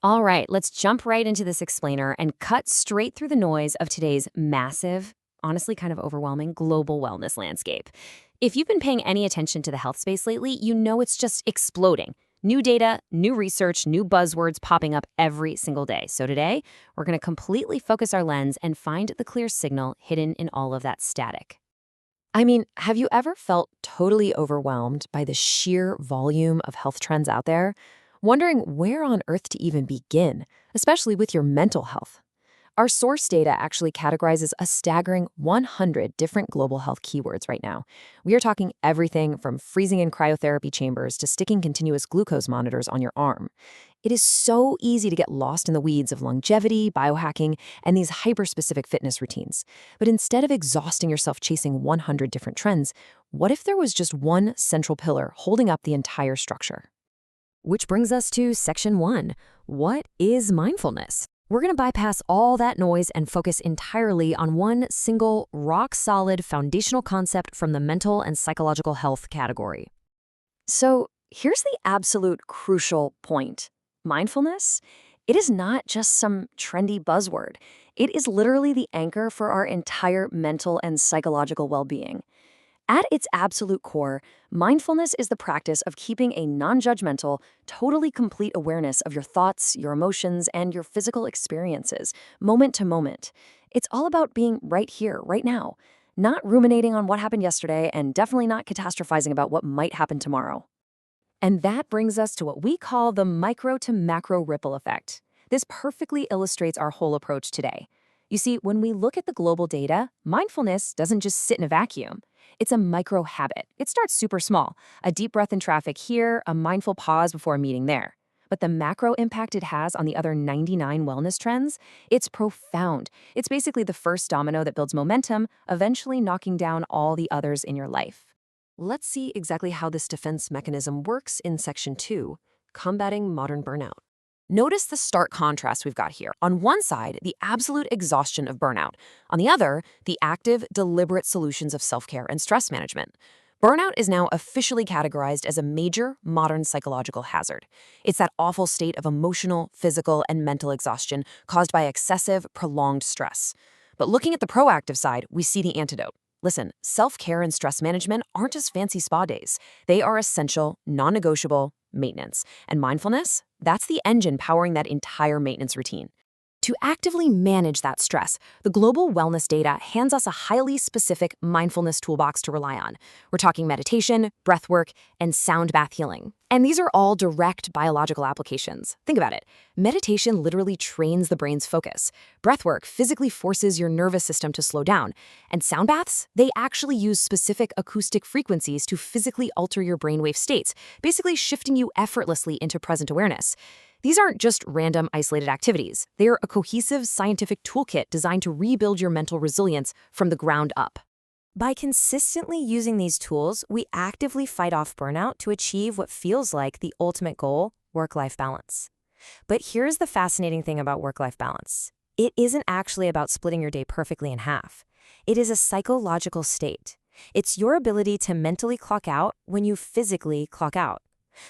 All right, let's jump right into this explainer and cut straight through the noise of today's massive, honestly kind of overwhelming global wellness landscape. If you've been paying any attention to the health space lately, you know it's just exploding. New data, new research, new buzzwords popping up every single day. So today, we're going to completely focus our lens and find the clear signal hidden in all of that static. I mean, have you ever felt totally overwhelmed by the sheer volume of health trends out there? Wondering where on earth to even begin, especially with your mental health? Our source data actually categorizes a staggering 100 different global health keywords right now. We are talking everything from freezing in cryotherapy chambers to sticking continuous glucose monitors on your arm. It is so easy to get lost in the weeds of longevity, biohacking, and these hyper-specific fitness routines. But instead of exhausting yourself chasing 100 different trends, what if there was just one central pillar holding up the entire structure? Which brings us to section 1. What is mindfulness? We're going to bypass all that noise and focus entirely on one single, rock-solid foundational concept from the mental and psychological health category. So here's the absolute crucial point. Mindfulness? It is not just some trendy buzzword. It is literally the anchor for our entire mental and psychological well-being. At its absolute core, mindfulness is the practice of keeping a non-judgmental, totally complete awareness of your thoughts, your emotions, and your physical experiences, moment to moment. It's all about being right here, right now, not ruminating on what happened yesterday and definitely not catastrophizing about what might happen tomorrow. And that brings us to what we call the micro to macro ripple effect. This perfectly illustrates our whole approach today. You see, when we look at the global data, mindfulness doesn't just sit in a vacuum. It's a micro habit. It starts super small. A deep breath in traffic here, a mindful pause before a meeting there. But the macro impact it has on the other 99 wellness trends, it's profound. It's basically the first domino that builds momentum, eventually knocking down all the others in your life. Let's see exactly how this defense mechanism works in section 2, combating modern burnout. Notice the stark contrast we've got here. On one side, the absolute exhaustion of burnout. On the other, the active, deliberate solutions of self-care and stress management. Burnout is now officially categorized as a major modern psychological hazard. It's that awful state of emotional, physical, and mental exhaustion caused by excessive, prolonged stress. But looking at the proactive side, we see the antidote. Listen, self-care and stress management aren't just fancy spa days. They are essential, non-negotiable maintenance. And mindfulness? That's the engine powering that entire maintenance routine. To actively manage that stress, the global wellness data hands us a highly specific mindfulness toolbox to rely on. We're talking meditation, breathwork, and sound bath healing. And these are all direct biological applications. Think about it. Meditation literally trains the brain's focus. Breathwork physically forces your nervous system to slow down. And sound baths, they actually use specific acoustic frequencies to physically alter your brainwave states, basically shifting you effortlessly into present awareness. These aren't just random, isolated activities. They are a cohesive scientific toolkit designed to rebuild your mental resilience from the ground up. By consistently using these tools, we actively fight off burnout to achieve what feels like the ultimate goal, work-life balance. But here's the fascinating thing about work-life balance. It isn't actually about splitting your day perfectly in half. It is a psychological state. It's your ability to mentally clock out when you physically clock out.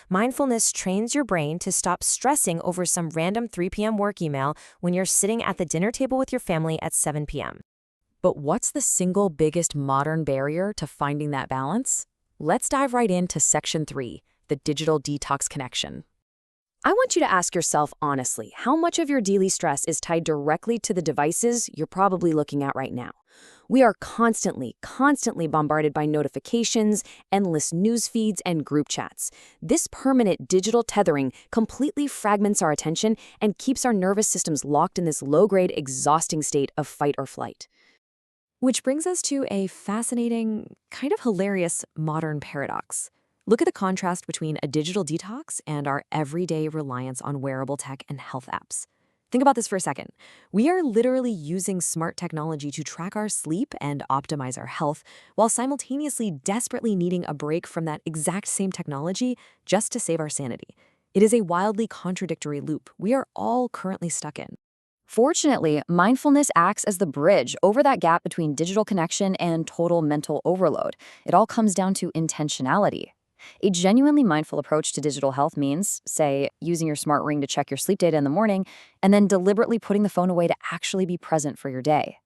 Mindfulness trains your brain to stop stressing over some random 3 p.m. work email when you're sitting at the dinner table with your family at 7 p.m. But what's the single biggest modern barrier to finding that balance? Let's dive right into section 3, the digital detox connection. I want you to ask yourself honestly, how much of your daily stress is tied directly to the devices you're probably looking at right now? We are constantly bombarded by notifications, endless news feeds, and group chats. This permanent digital tethering completely fragments our attention and keeps our nervous systems locked in this low-grade, exhausting state of fight or flight. Which brings us to a fascinating, kind of hilarious modern paradox. Look at the contrast between a digital detox and our everyday reliance on wearable tech and health apps. Think about this for a second. We are literally using smart technology to track our sleep and optimize our health, while simultaneously desperately needing a break from that exact same technology just to save our sanity. It is a wildly contradictory loop we are all currently stuck in. Fortunately, mindfulness acts as the bridge over that gap between digital connection and total mental overload. It all comes down to intentionality. A genuinely mindful approach to digital health means, say, using your smart ring to check your sleep data in the morning, and then deliberately putting the phone away to actually be present for your day.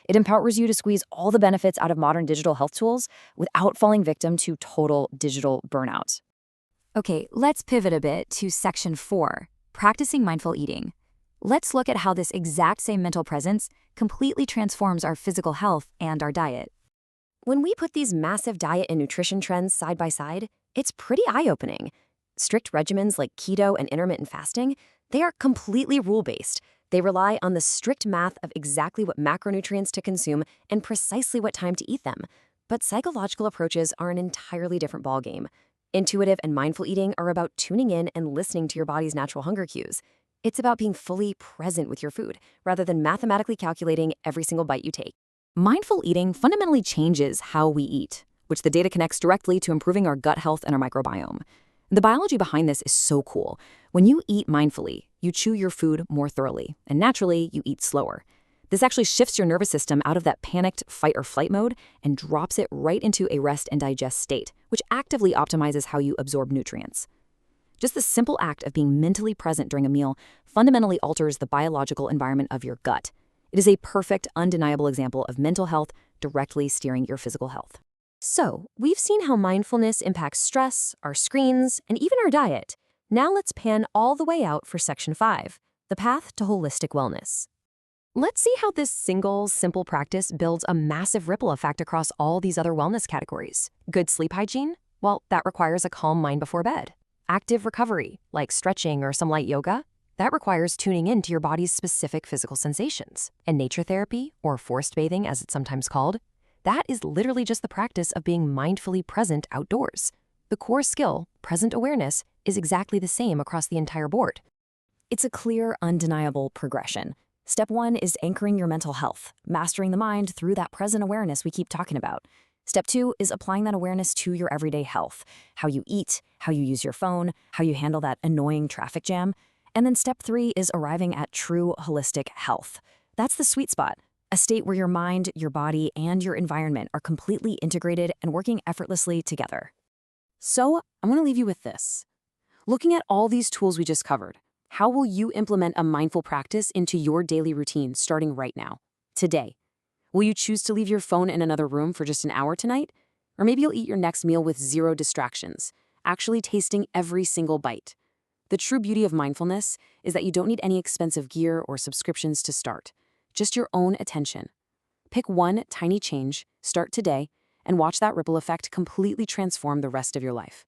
It empowers you to squeeze all the benefits out of modern digital health tools without falling victim to total digital burnout. Okay, let's pivot a bit to section 4, practicing mindful eating. Let's look at how this exact same mental presence completely transforms our physical health and our diet. When we put these massive diet and nutrition trends side by side, it's pretty eye-opening. Strict regimens like keto and intermittent fasting, they are completely rule-based. They rely on the strict math of exactly what macronutrients to consume and precisely what time to eat them. But psychological approaches are an entirely different ballgame. Intuitive and mindful eating are about tuning in and listening to your body's natural hunger cues. It's about being fully present with your food, rather than mathematically calculating every single bite you take. Mindful eating fundamentally changes how we eat, which the data connects directly to improving our gut health and our microbiome. The biology behind this is so cool. When you eat mindfully, you chew your food more thoroughly, and naturally, you eat slower. This actually shifts your nervous system out of that panicked fight or flight mode and drops it right into a rest and digest state, which actively optimizes how you absorb nutrients. Just the simple act of being mentally present during a meal fundamentally alters the biological environment of your gut. It is a perfect, undeniable example of mental health directly steering your physical health. So, we've seen how mindfulness impacts stress, our screens, and even our diet. Now let's pan all the way out for section 5, the path to holistic wellness. Let's see how this single, simple practice builds a massive ripple effect across all these other wellness categories. Good sleep hygiene? Well, that requires a calm mind before bed. Active recovery, like stretching or some light yoga? That requires tuning in to your body's specific physical sensations. And nature therapy, or forest bathing as it's sometimes called, that is literally just the practice of being mindfully present outdoors. The core skill, present awareness, is exactly the same across the entire board. It's a clear, undeniable progression. Step 1 is anchoring your mental health, mastering the mind through that present awareness we keep talking about. Step 2 is applying that awareness to your everyday health, how you eat, how you use your phone, how you handle that annoying traffic jam. And then step 3 is arriving at true holistic health. That's the sweet spot, a state where your mind, your body, and your environment are completely integrated and working effortlessly together. So, I'm going to leave you with this. Looking at all these tools we just covered, how will you implement a mindful practice into your daily routine starting right now, today? Will you choose to leave your phone in another room for just an hour tonight? Or maybe you'll eat your next meal with zero distractions, actually tasting every single bite. The true beauty of mindfulness is that you don't need any expensive gear or subscriptions to start, just your own attention. Pick one tiny change, start today, and watch that ripple effect completely transform the rest of your life.